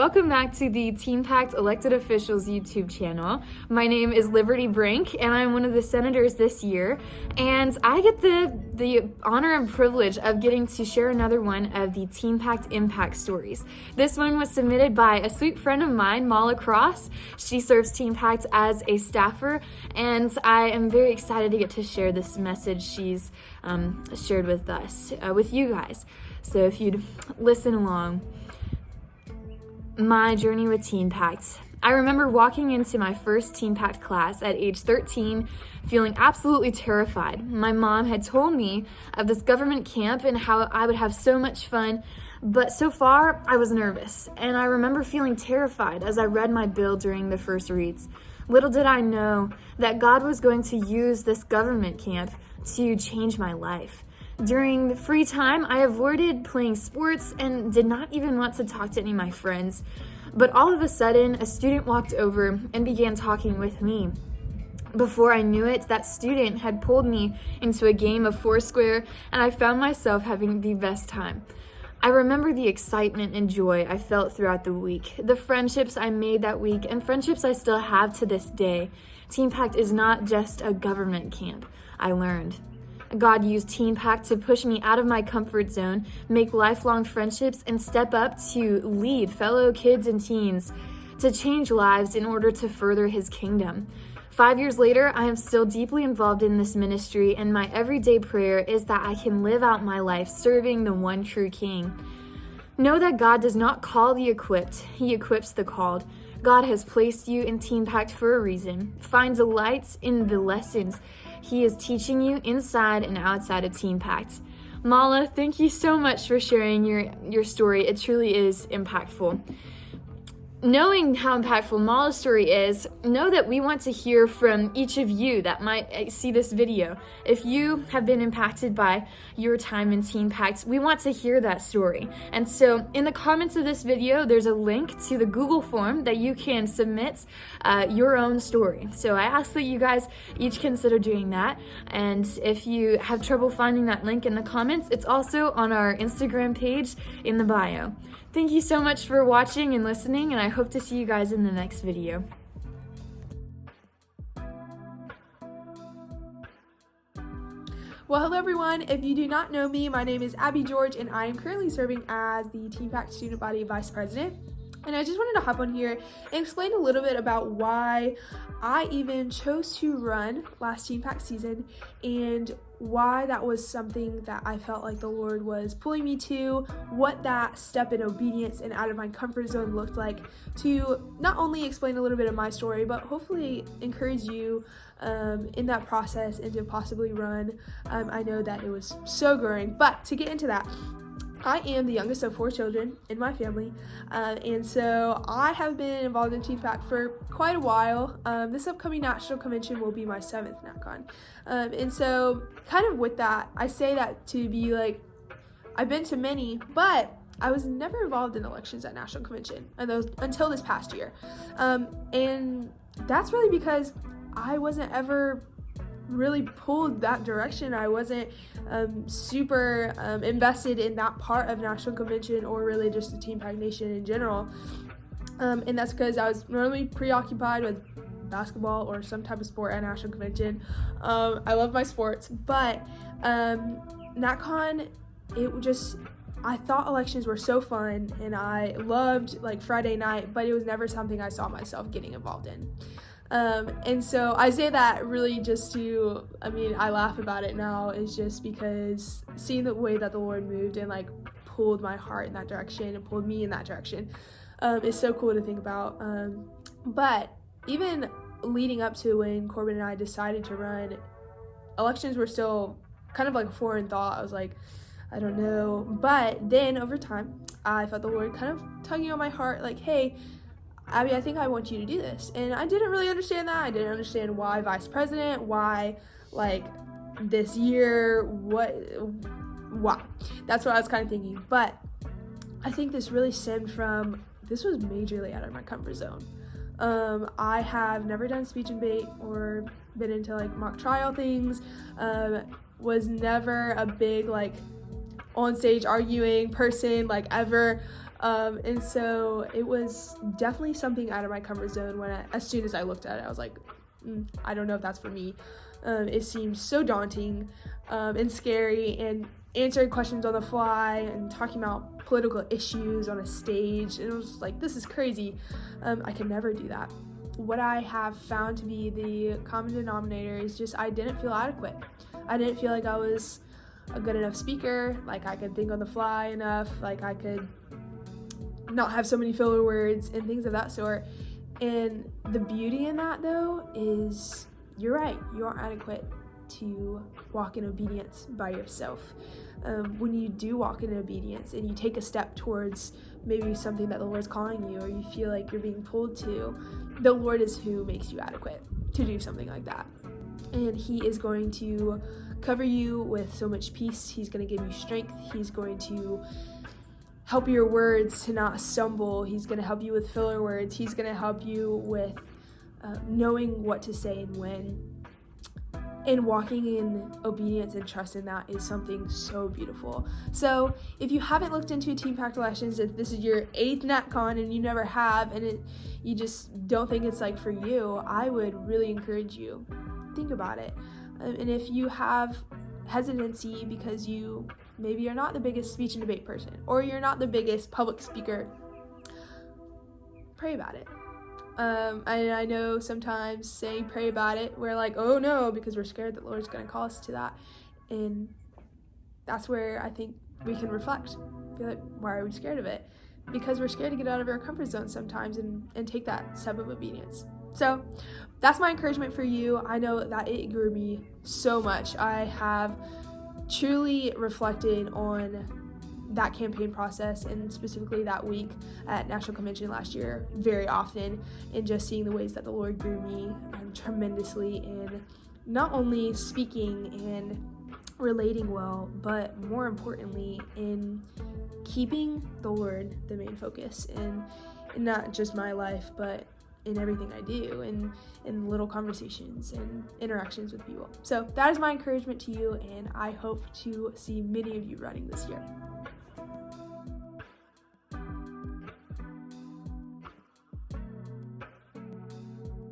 welcome back to the TeenPact Elected Officials YouTube channel. My name is Liberty Brink, and I'm one of the senators this year, and I get the honor and privilege of getting to share another one of the TeenPact Impact stories. This one was submitted by a sweet friend of mine, Mala Cross. She serves TeenPact as a staffer, and I am very excited to get to share this message she's shared with us, with you guys. So if you'd listen along. My journey with TeenPact. I remember walking into my first TeenPact class at age 13, feeling absolutely terrified. My mom had told me of this government camp and how I would have so much fun, but so far I was nervous, and I remember feeling terrified as I read my bill during the first reads. Little did I know that God was going to use this government camp to change my life. During the free time, I avoided playing sports and did not even want to talk to any of my friends. But all of a sudden, a student walked over and began talking with me. Before I knew it, that student had pulled me into a game of Foursquare, and I found myself having the best time. I remember the excitement and joy I felt throughout the week, the friendships I made that week, and friendships I still have to this day. TeenPact is not just a government camp, I learned. God used TeenPact to push me out of my comfort zone, make lifelong friendships, and step up to lead fellow kids and teens to change lives in order to further His kingdom. 5 years later, I am still deeply involved in this ministry, and my everyday prayer is that I can live out my life serving the one true King. Know that God does not call the equipped, He equips the called. God has placed you in TeenPact for a reason. Find delight in the lessons He is teaching you inside and outside of TeenPact. Mala, thank you so much for sharing your story. It truly is impactful. Knowing how impactful Mala's story is, know that we want to hear from each of you that might see this video. If you have been impacted by your time in TeenPact, we want to hear that story. And so in the comments of this video, there's a link to the Google form that you can submit your own story. So I ask that you guys each consider doing that. And if you have trouble finding that link in the comments, it's also on our Instagram page in the bio. Thank you so much for watching and listening, and I hope to see you guys in the next video. Well, hello everyone. If you do not know me, my name is Abbie George, and I am currently serving as the TeenPact Student Body Vice President. And I just wanted to hop on here and explain a little bit about why I even chose to run last TeenPact season and why that was something that I felt like the Lord was pulling me to, what that step in obedience and out of my comfort zone looked like, to not only explain a little bit of my story, but hopefully encourage you in that process and to possibly run. I know that it was so growing, but to get into that, I am the youngest of 4 children in my family, and so I have been involved in TeenPact for quite a while. This upcoming national convention will be my 7th NatCon, and so kind of with that, I say that to be like, I've been to many, but I was never involved in elections at national convention until this past year, and that's really because I wasn't ever really pulled that direction. I wasn't super invested in that part of national convention or really just the TeenPact Nation in general, and that's because I was normally preoccupied with basketball or some type of sport at national convention. I love my sports, but NatCon, I thought elections were so fun, and I loved like Friday night, but it was never something I saw myself getting involved in. And so I say that really just to, I laugh about it now, is just because seeing the way that the Lord moved and like pulled my heart in that direction and pulled me in that direction is so cool to think about. But even leading up to when Corbin and I decided to run, elections were still kind of like a foreign thought. I was like, I don't know. But then over time, I felt the Lord kind of tugging on my heart, like, hey, Abbie, I think I want you to do this. And I didn't really understand that. I didn't understand why vice president, why like this year, why. That's what I was kind of thinking. But I think this really stemmed from, this was majorly out of my comfort zone. I have never done speech and debate or been into like mock trial things, was never a big like on stage arguing person like ever. And so it was definitely something out of my comfort zone as soon as I looked at it. I was like, I don't know if that's for me. It seemed so daunting and scary, and answering questions on the fly and talking about political issues on a stage. And it was like, this is crazy. I could never do that. What I have found to be the common denominator is just I didn't feel adequate. I didn't feel like I was a good enough speaker, like I could think on the fly enough, like I could not have so many filler words and things of that sort. And the beauty in that, though, is you're right, you aren't adequate to walk in obedience by yourself. When you do walk in obedience and you take a step towards maybe something that the Lord's calling you, or you feel like you're being pulled to, the Lord is who makes you adequate to do something like that. And He is going to cover you with so much peace. He's going to give you strength. He's going to help your words to not stumble. He's going to help you with filler words. He's going to help you with knowing what to say and when. And walking in obedience and trust in that is something so beautiful. So if you haven't looked into TeenPact elections, if this is your 8th NatCon and you never have, and you just don't think it's like for you, I would really encourage you, think about it. And if you have hesitancy because maybe you're not the biggest speech and debate person, or you're not the biggest public speaker, pray about it. And I know sometimes saying pray about it, we're like, oh no, because we're scared that the Lord's going to call us to that. And that's where I think we can reflect. Feel like, why are we scared of it? Because we're scared to get out of our comfort zone sometimes and take that step of obedience. So that's my encouragement for you. I know that it grew me so much. I have truly reflected on that campaign process, and specifically that week at National Convention last year, very often, and just seeing the ways that the Lord grew me tremendously in not only speaking and relating well, but more importantly in keeping the Lord the main focus in not just my life, but in everything I do, and in little conversations and interactions with people. So that is my encouragement to you, and I hope to see many of you running this year.